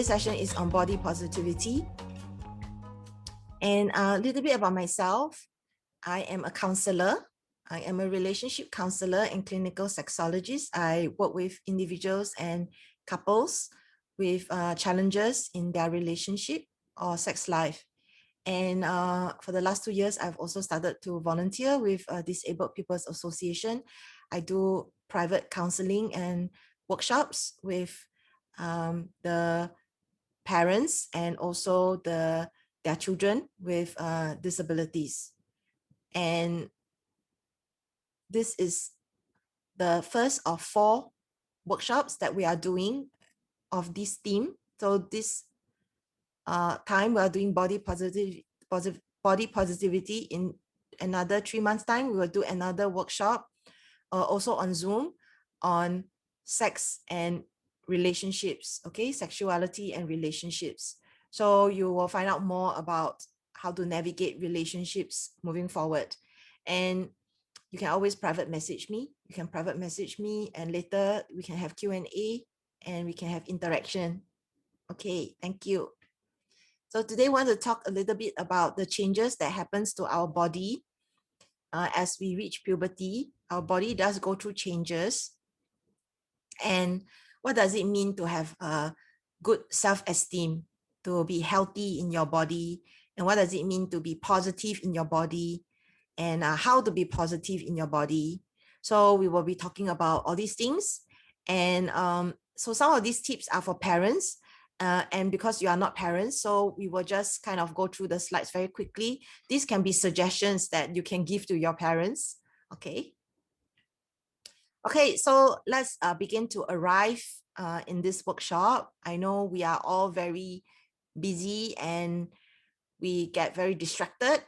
Today's session is on body positivity. And a little bit about myself. I am a counselor. I am a relationship counselor and clinical sexologist. I work with individuals and couples with challenges in their relationship or sex life. And for the last 2 years, I've also started to volunteer with Disabled People's Association. I do private counseling and workshops with the parents and also their children with disabilities. And this is the first of 4 workshops that we are doing of this theme. So this time we are doing body positivity. In another 3 months time, we will do another workshop also on Zoom on sex and relationships, okay, sexuality and relationships. So you will find out more about how to navigate relationships moving forward. And you can always private message me. You can private message me, and later we can have Q&A and we can have interaction. Okay, thank you. So today I want to talk a little bit about the changes that happens to our body as we reach puberty. Our body does go through changes. And what does it mean to have a good self-esteem, to be healthy in your body? And what does it mean to be positive in your body? And how to be positive in your body? So we will be talking about all these things. And so some of these tips are for parents. And because you are not parents, so we will just kind of go through the slides very quickly. These can be suggestions that you can give to your parents. Okay. Okay, so let's begin to arrive in this workshop. I know we are all very busy and we get very distracted.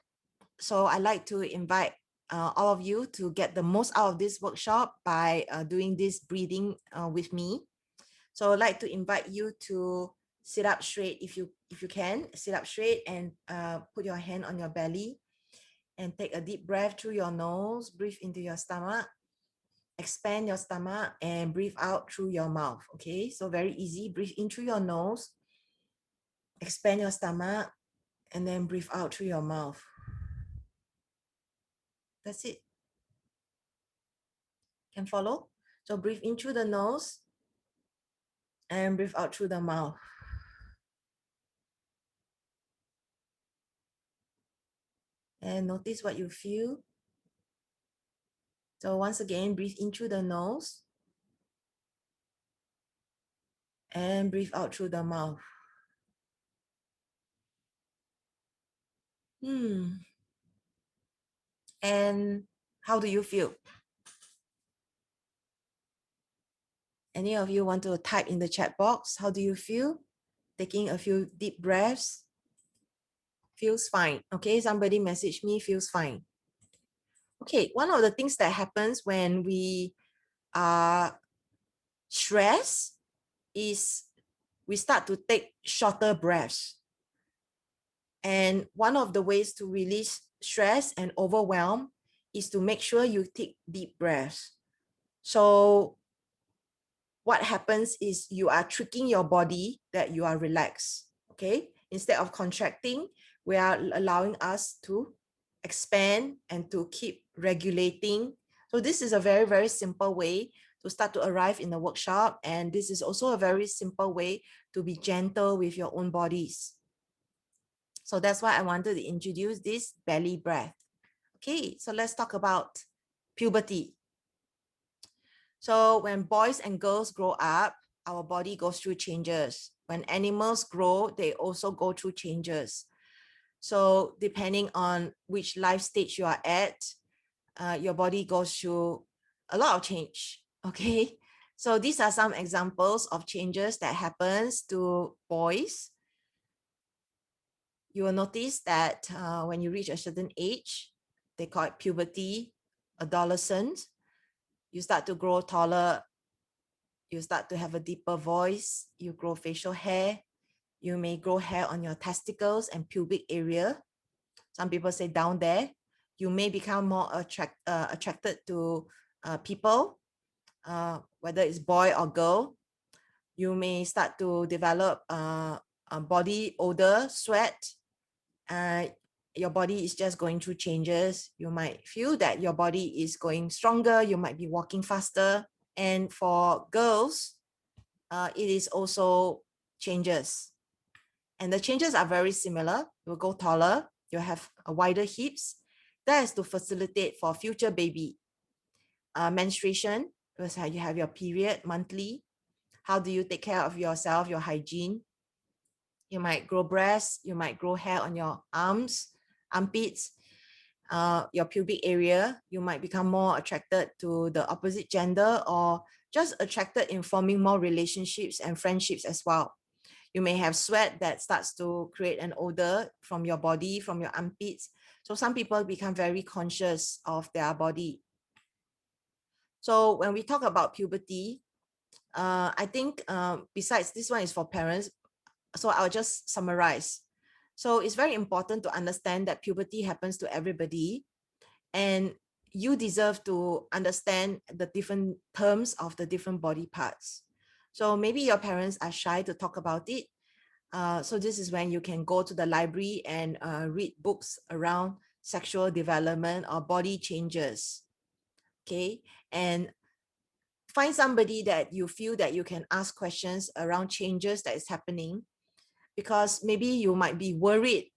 So I like to invite all of you to get the most out of this workshop by doing this breathing with me. So I'd like to invite you to sit up straight if you can. Sit up straight and put your hand on your belly and take a deep breath through your nose. Breathe into your stomach. Expand your stomach and breathe out through your mouth. Okay, so very easy. Breathe in through your nose. Expand your stomach and then breathe out through your mouth. That's it. Can follow? So breathe in through the nose and breathe out through the mouth. And notice what you feel. So once again, breathe in through the nose and breathe out through the mouth. And how do you feel? Any of you want to type in the chat box? How do you feel? Taking a few deep breaths. Feels fine. Okay, somebody message me, feels fine. Okay, one of the things that happens when we are stressed is we start to take shorter breaths. And one of the ways to release stress and overwhelm is to make sure you take deep breaths. So what happens is you are tricking your body that you are relaxed, okay? Instead of contracting, we are allowing us to expand and to keep regulating. So this is a very, very simple way to start to arrive in the workshop. And this is also a very simple way to be gentle with your own bodies. So that's why I wanted to introduce this belly breath. Okay, so let's talk about puberty. So when boys and girls grow up, our body goes through changes. When animals grow, they also go through changes. So depending on which life stage you are at, your body goes through a lot of change, okay? So these are some examples of changes that happens to boys. You will notice that when you reach a certain age, they call it puberty, adolescent, you start to grow taller, you start to have a deeper voice, you grow facial hair, you may grow hair on your testicles and pubic area. Some people say down there. You may become more attracted to people, whether it's boy or girl. You may start to develop body odor, sweat. Your body is just going through changes. You might feel that your body is going stronger. You might be walking faster. And for girls, it is also changes. And the changes are very similar. You'll go taller. You'll have a wider hips. That is to facilitate for future baby. Menstruation, because you have your period monthly. How do you take care of yourself, your hygiene? You might grow breasts. You might grow hair on your arms, armpits, your pubic area. You might become more attracted to the opposite gender, or just attracted in forming more relationships and friendships as well. You may have sweat that starts to create an odor from your body, from your armpits. So some people become very conscious of their body. So when we talk about puberty, I think besides this one is for parents, so I'll just summarize. So it's very important to understand that puberty happens to everybody, and you deserve to understand the different terms of the different body parts. So maybe your parents are shy to talk about it. So this is when you can go to the library and read books around sexual development or body changes. Okay, and find somebody that you feel that you can ask questions around changes that is happening, because maybe you might be worried.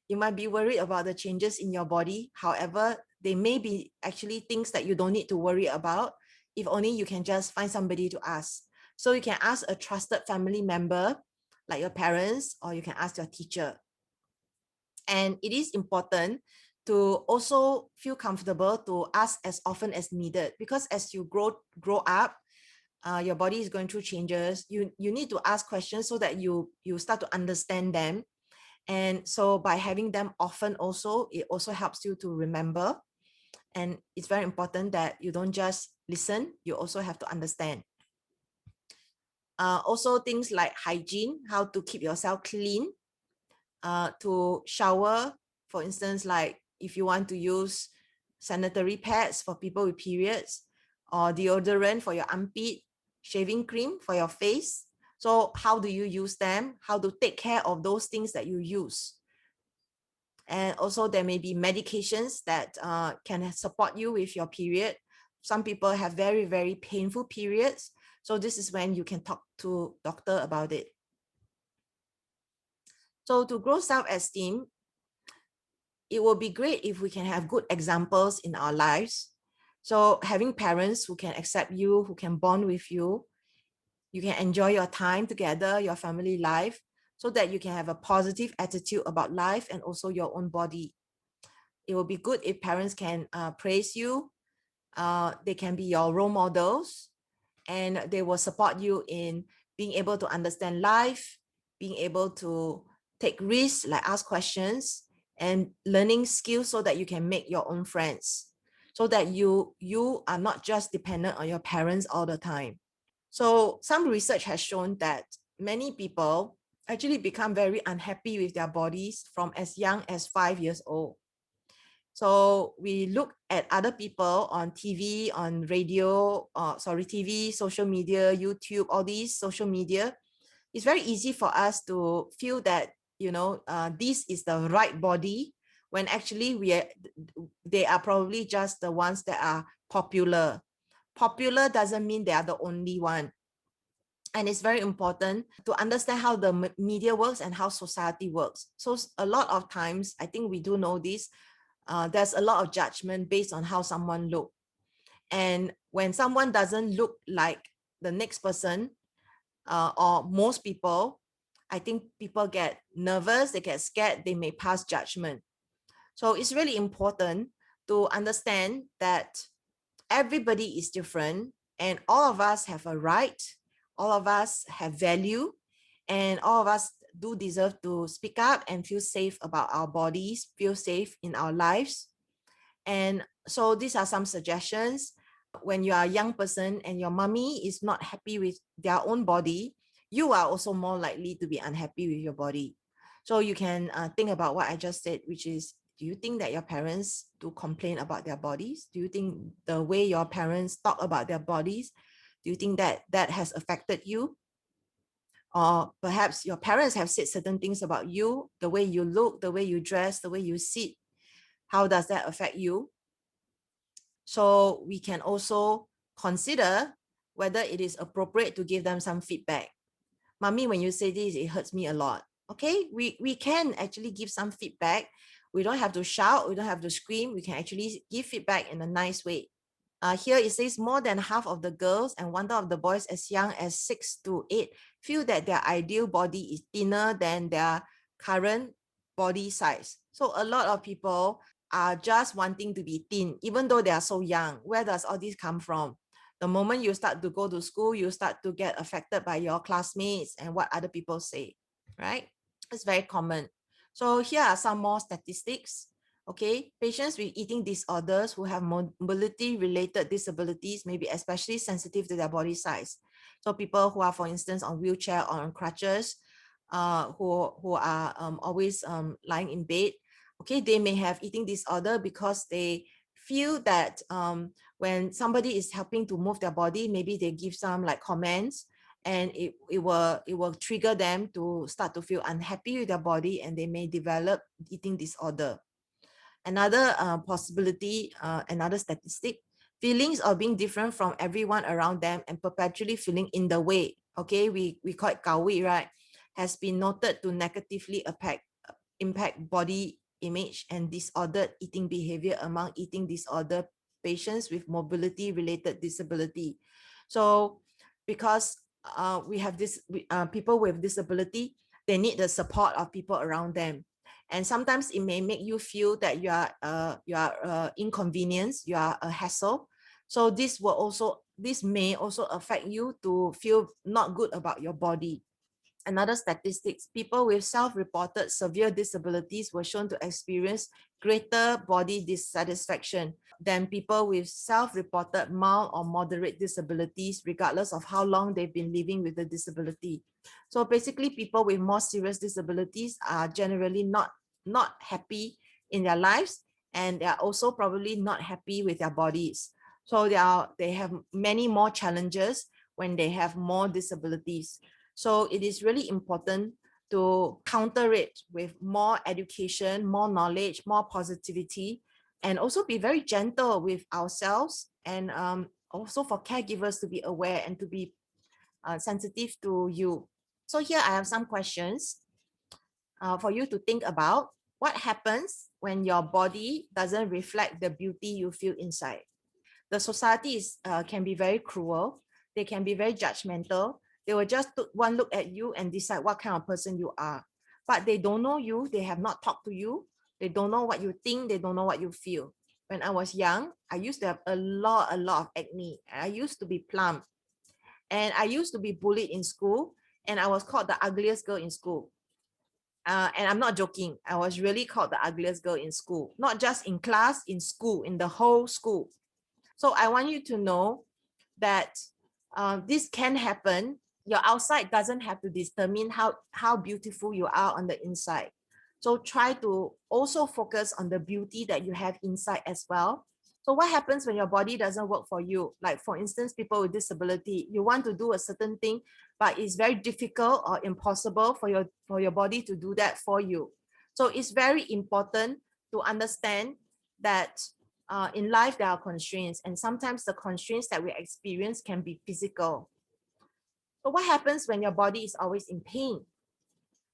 You might be worried about the changes in your body. However, they may be actually things that you don't need to worry about, if only you can just find somebody to ask. So you can ask a trusted family member, like your parents, or you can ask your teacher. And it is important to also feel comfortable to ask as often as needed, because as you grow up, your body is going through changes. You need to ask questions so that you start to understand them. And so by having them often also, it also helps you to remember. And it's very important that you don't just listen, you also have to understand. Also things like hygiene, how to keep yourself clean, to shower, for instance, like if you want to use sanitary pads for people with periods, or deodorant for your armpit, shaving cream for your face. So how do you use them? How to take care of those things that you use? And also there may be medications that can support you with your period. Some people have very, very painful periods. So this is when you can talk to doctor about it. So to grow self-esteem, it will be great if we can have good examples in our lives. So having parents who can accept you, who can bond with you, you can enjoy your time together, your family life, so that you can have a positive attitude about life and also your own body. It will be good if parents can praise you. They can be your role models, and they will support you in being able to understand life, being able to take risks, like ask questions, and learning skills so that you can make your own friends, so that you are not just dependent on your parents all the time. So some research has shown that many people actually become very unhappy with their bodies from as young as 5 years old. So we look at other people on TV, on radio, TV, social media, YouTube, all these social media. It's very easy for us to feel that, this is the right body, when actually they are probably just the ones that are popular. Popular doesn't mean they are the only one. And it's very important to understand how the media works and how society works. So a lot of times, I think we do know this, there's a lot of judgment based on how someone looks. And when someone doesn't look like the next person, or most people, I think people get nervous, they get scared, they may pass judgment. So it's really important to understand that everybody is different, and all of us have a right, all of us have value, and all of us do deserve to speak up and feel safe about our bodies, feel safe in our lives. And so these are some suggestions. When you are a young person and your mommy is not happy with their own body, you are also more likely to be unhappy with your body. So you can think about what I just said, which is, do you think that your parents do complain about their bodies? Do you think the way your parents talk about their bodies, do you think that that has affected you? or perhaps your parents have said certain things about you, the way you look, the way you dress, the way you sit. How does that affect you? So we can also consider whether it is appropriate to give them some feedback. Mommy, when you say this, it hurts me a lot. Okay, we can actually give some feedback. We don't have to shout, we don't have to scream. We can actually give feedback in a nice way. Here it says more than half of the girls and 1/3 of the boys as young as 6 to 8 feel that their ideal body is thinner than their current body size. So a lot of people are just wanting to be thin, even though they are so young. Where does all this come from? The moment you start to go to school, you start to get affected by your classmates and what other people say, right? It's very common. So here are some more statistics. Okay, patients with eating disorders who have mobility-related disabilities may be especially sensitive to their body size. So people who are, for instance, on wheelchair or on crutches, who are always lying in bed, okay, they may have eating disorder because they feel that when somebody is helping to move their body, maybe they give some like comments, and it will trigger them to start to feel unhappy with their body, and they may develop eating disorder. Another possibility, another statistic, feelings of being different from everyone around them and perpetually feeling in the way, okay, we call it gawi, right, has been noted to negatively impact body image and disordered eating behavior among eating disorder patients with mobility related disability. So because we have this people with disability, they need the support of people around them, and sometimes it may make you feel that you are inconvenience, you are a hassle. So this may also affect you to feel not good about your body. Another statistics, people with self-reported severe disabilities were shown to experience greater body dissatisfaction than people with self-reported mild or moderate disabilities, regardless of how long they've been living with the disability. So basically, people with more serious disabilities are generally not happy in their lives, and they are also probably not happy with their bodies. So they have many more challenges when they have more disabilities. So it is really important to counter it with more education, more knowledge, more positivity, and also be very gentle with ourselves, and also for caregivers to be aware and to be sensitive to you. So here I have some questions for you to think about. What happens when your body doesn't reflect the beauty you feel inside? The society can be very cruel. They can be very judgmental. They will just take one look at you and decide what kind of person you are. But they don't know you. They have not talked to you. They don't know what you think. They don't know what you feel. When I was young, I used to have a lot of acne. I used to be plump. And I used to be bullied in school. And I was called the ugliest girl in school. And I'm not joking. I was really called the ugliest girl in school. Not just in class, in school, in the whole school. So I want you to know that this can happen. Your outside doesn't have to determine how beautiful you are on the inside. So try to also focus on the beauty that you have inside as well. So what happens when your body doesn't work for you? Like for instance, people with disability, you want to do a certain thing, but it's very difficult or impossible for your body to do that for you. So it's very important to understand that in life there are constraints, and sometimes the constraints that we experience can be physical. So what happens when your body is always in pain?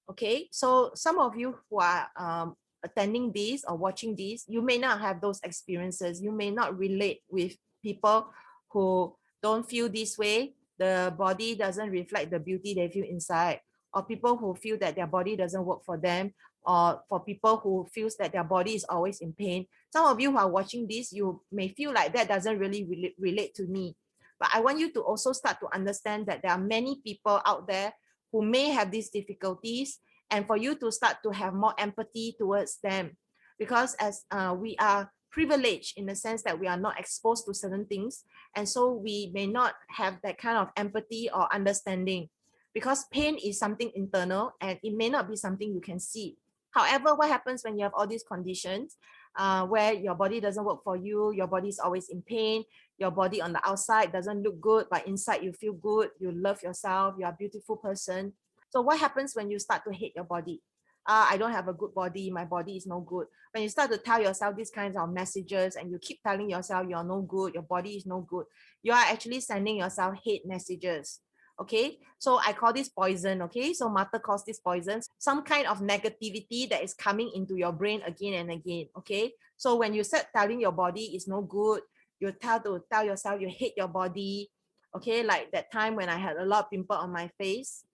Okay, so some of you who are attending this or watching this, you may not have those experiences. You may not relate with people who don't feel this way. The body doesn't reflect the beauty they feel inside, or people who feel that their body doesn't work for them, or for people who feels that their body is always in pain. Some of you who are watching this, you may feel like that doesn't really relate to me. But I want you to also start to understand that there are many people out there who may have these difficulties, and for you to start to have more empathy towards them, because as we are privileged in the sense that we are not exposed to certain things, and so we may not have that kind of empathy or understanding, because pain is something internal and it may not be something you can see. However, what happens when you have all these conditions where your body doesn't work for you, your body is always in pain, your body on the outside doesn't look good, but inside you feel good, you love yourself, you're a beautiful person. So what happens when you start to hate your body? I don't have a good body, my body is no good. When you start to tell yourself these kinds of messages and you keep telling yourself you're no good, your body is no good, you are actually sending yourself hate messages. Okay, so I call this poison. Okay, so Martha calls this poison, some kind of negativity that is coming into your brain again and again. Okay, so when you start telling your body is no good, you tell yourself you hate your body. Okay, like that time when I had a lot of pimple on my face.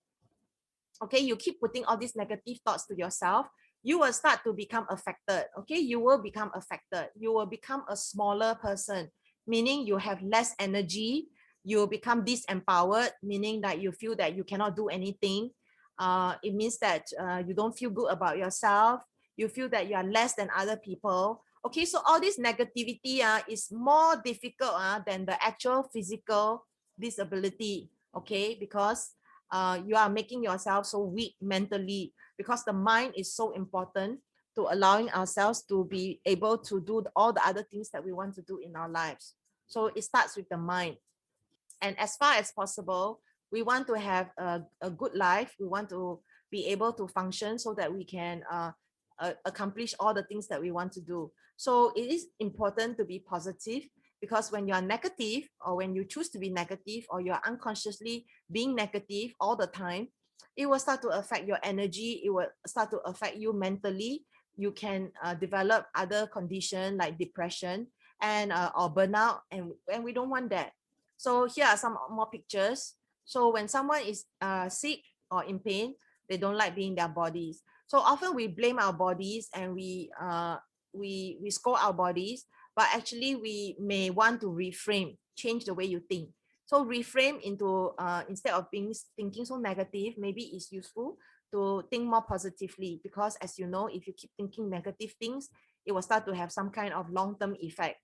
Okay, you keep putting all these negative thoughts to yourself, you will start to become affected. Okay, you will become affected, you will become a smaller person, meaning you have less energy, you will become disempowered, meaning that you feel that you cannot do anything. It means that you don't feel good about yourself, you feel that you are less than other people. Okay, so all this negativity is more difficult than the actual physical disability. Okay, because you are making yourself so weak mentally, because the mind is so important to allowing ourselves to be able to do all the other things that we want to do in our lives. So it starts with the mind. And as far as possible, we want to have a good life. We want to be able to function so that we can accomplish all the things that we want to do. So it is important to be positive, because when you are negative, or when you choose to be negative, or you are unconsciously being negative all the time, it will start to affect your energy. It will start to affect you mentally. You can develop other conditions like depression and or burnout, and we don't want that. So here are some more pictures. So when someone is sick or in pain, they don't like being their bodies. So often we blame our bodies, and we scold our bodies, but actually we may want to reframe, change the way you think. So reframe into instead of being thinking so negative, maybe it's useful to think more positively, because as you know, if you keep thinking negative things, it will start to have some kind of long-term effect.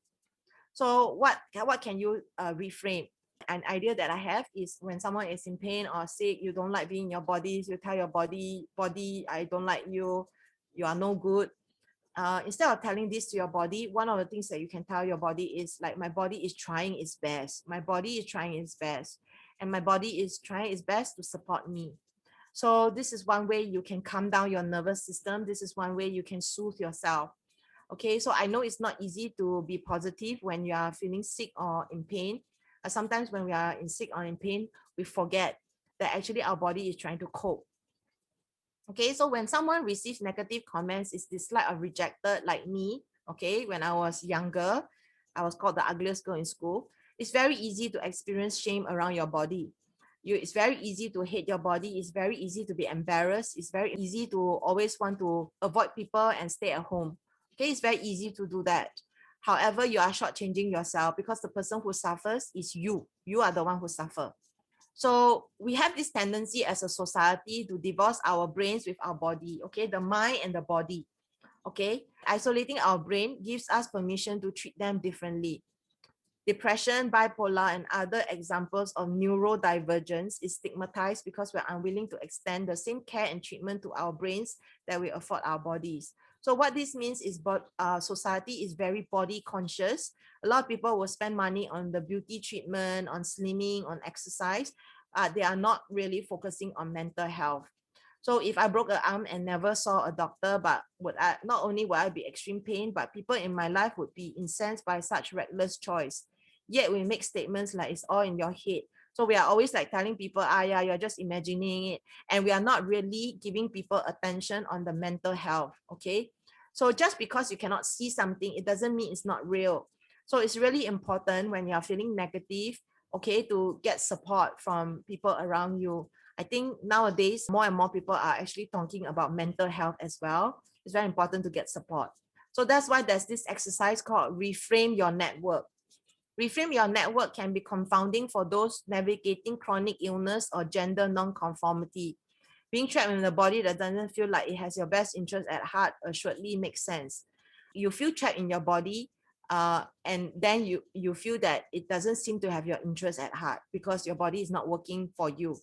So what can you reframe? An idea that I have is, when someone is in pain or sick, you don't like being in your bodies, you tell your body, I don't like you, you are no good. Instead of telling this to your body, one of the things that you can tell your body is like, my body is trying its best. My body is trying its best. And my body is trying its best to support me. So this is one way you can calm down your nervous system. This is one way you can soothe yourself. Okay, so I know it's not easy to be positive when you are feeling sick or in pain. Sometimes when we are in sick or in pain, we forget that actually our body is trying to cope. Okay, so when someone receives negative comments, is disliked or rejected, like me, okay, when I was younger, I was called the ugliest girl in school. It's very easy to experience shame around your body. It's very easy to hate your body. It's very easy to be embarrassed. It's very easy to always want to avoid people and stay at home. Okay, it's very easy to do that. However, you are shortchanging yourself, because the person who suffers is you. You are the one who suffers. So we have this tendency as a society to divorce our brains with our body, okay, the mind and the body, okay. Isolating our brain gives us permission to treat them differently. Depression, bipolar, and other examples of neurodivergence is stigmatized because we're unwilling to extend the same care and treatment to our brains that we afford our bodies. So what this means is, society is very body conscious. A lot of people will spend money on the beauty treatment, on slimming, on exercise. They are not really focusing on mental health. So if I broke an arm and never saw a doctor, but not only would I be extreme pain, but people in my life would be incensed by such reckless choice. Yet we make statements like it's all in your head. So we are always like telling people, yeah, you're just imagining it. And we are not really giving people attention on the mental health, okay? So just because you cannot see something, it doesn't mean it's not real. So it's really important when you're feeling negative, okay, to get support from people around you. I think nowadays, more and more people are actually talking about mental health as well. It's very important to get support. So that's why there's this exercise called Reframe Your Network. Reframe your network can be confounding for those navigating chronic illness or gender non-conformity. Being trapped in a body that doesn't feel like it has your best interest at heart assuredly makes sense. You feel trapped in your body, and then you feel that it doesn't seem to have your interest at heart because your body is not working for you.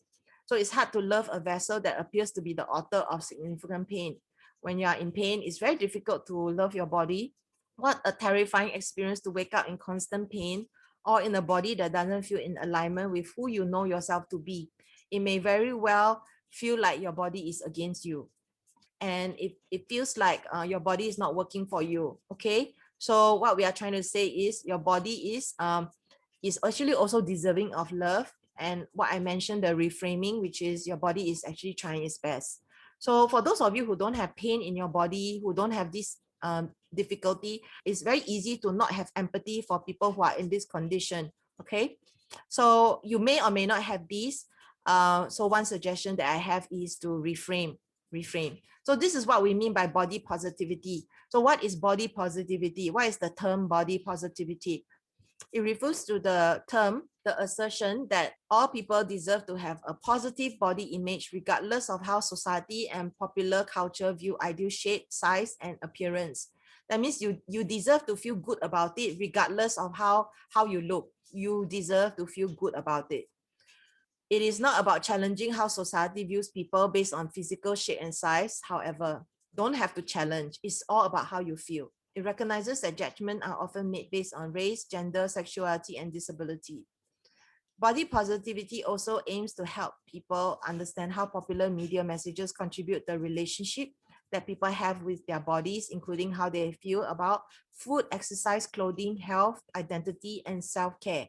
So it's hard to love a vessel that appears to be the author of significant pain. When you are in pain, it's very difficult to love your body. What a terrifying experience to wake up in constant pain, or in a body that doesn't feel in alignment with who you know yourself to be. It may very well feel like your body is against you, and it feels like your body is not working for you. Okay, so what we are trying to say is your body is actually also deserving of love. And what I mentioned, the reframing, which is your body is actually trying its best. So for those of you who don't have pain in your body, who don't have this difficulty, it's very easy to not have empathy for people who are in this condition. Okay, so you may or may not have these. So one suggestion that I have is to reframe. So this is what we mean by body positivity. So what is body positivity? What is the term body positivity? It refers to the term, the assertion that all people deserve to have a positive body image regardless of how society and popular culture view ideal shape, size, and appearance. That means you deserve to feel good about it regardless of how you look. You deserve to feel good about it. It is not about challenging how society views people based on physical shape and size. However, don't have to challenge. It's all about how you feel. It recognizes that judgments are often made based on race, gender, sexuality, and disability. Body positivity also aims to help people understand how popular media messages contribute the relationship that people have with their bodies, including how they feel about food, exercise, clothing, health, identity, and self-care.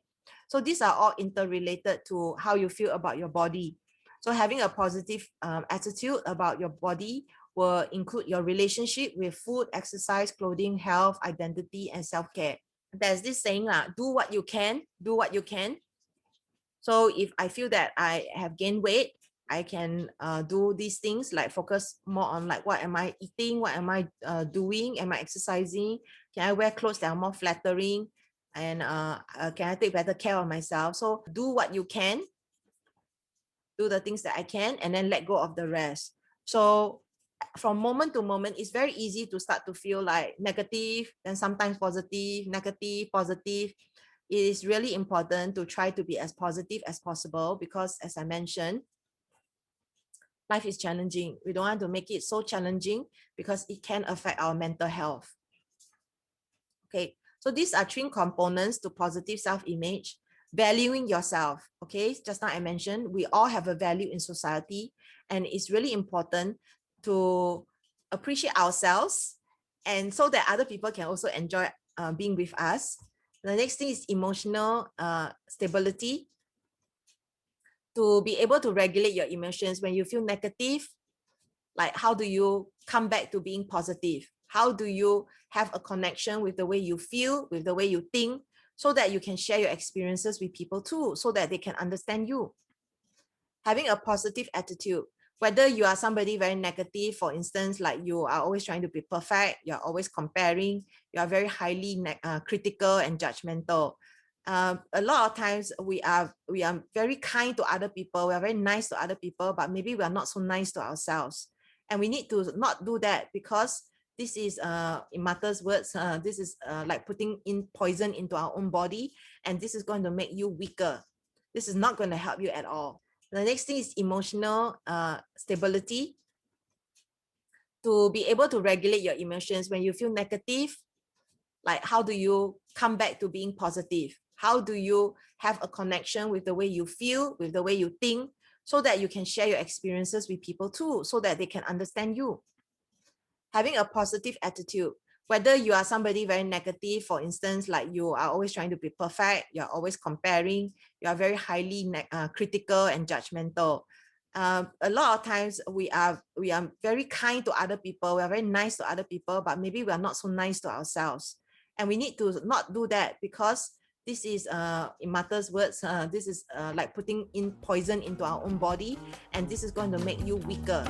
So these are all interrelated to how you feel about your body. So having a positive attitude about your body will include your relationship with food, exercise, clothing, health, identity, and self-care. There's this saying, do what you can, do what you can. So if I feel that I have gained weight, I can do these things like focus more on like, what am I eating? What am I doing? Am I exercising? Can I wear clothes that are more flattering? And can I take better care of myself? So do what you can, do the things that I can, and then let go of the rest. So from moment to moment, it's very easy to start to feel like negative, then sometimes positive, negative, positive. It is really important to try to be as positive as possible because, as I mentioned, life is challenging. We don't want to make it so challenging because it can affect our mental health. Okay, so these are three components to positive self-image. Valuing yourself. Okay, just now I mentioned we all have a value in society, and it's really important to appreciate ourselves, and so that other people can also enjoy being with us. The next thing is emotional stability. To be able to regulate your emotions when you feel negative, like how do you come back to being positive? How do you have a connection with the way you feel, with the way you think, so that you can share your experiences with people too, so that they can understand you? Having a positive attitude. Whether you are somebody very negative, for instance, like you are always trying to be perfect, you're always comparing, you are very highly critical and judgmental. A lot of times we are very kind to other people, we are very nice to other people, but maybe we are not so nice to ourselves. And we need to not do that, because this is, in Martha's words, this is like putting in poison into our own body, and this is going to make you weaker. This is not going to help you at all. The next thing is emotional stability. To be able to regulate your emotions when you feel negative, like how do you come back to being positive? How do you have a connection with the way you feel, with the way you think, so that you can share your experiences with people too, so that they can understand you? Having a positive attitude. Whether you are somebody very negative, for instance, like you are always trying to be perfect, you're always comparing, you are very highly critical and judgmental. A lot of times we are very kind to other people, we are very nice to other people, but maybe we are not so nice to ourselves. And we need to not do that, because this is, in Martha's words, this is like putting in poison into our own body, and this is going to make you weaker.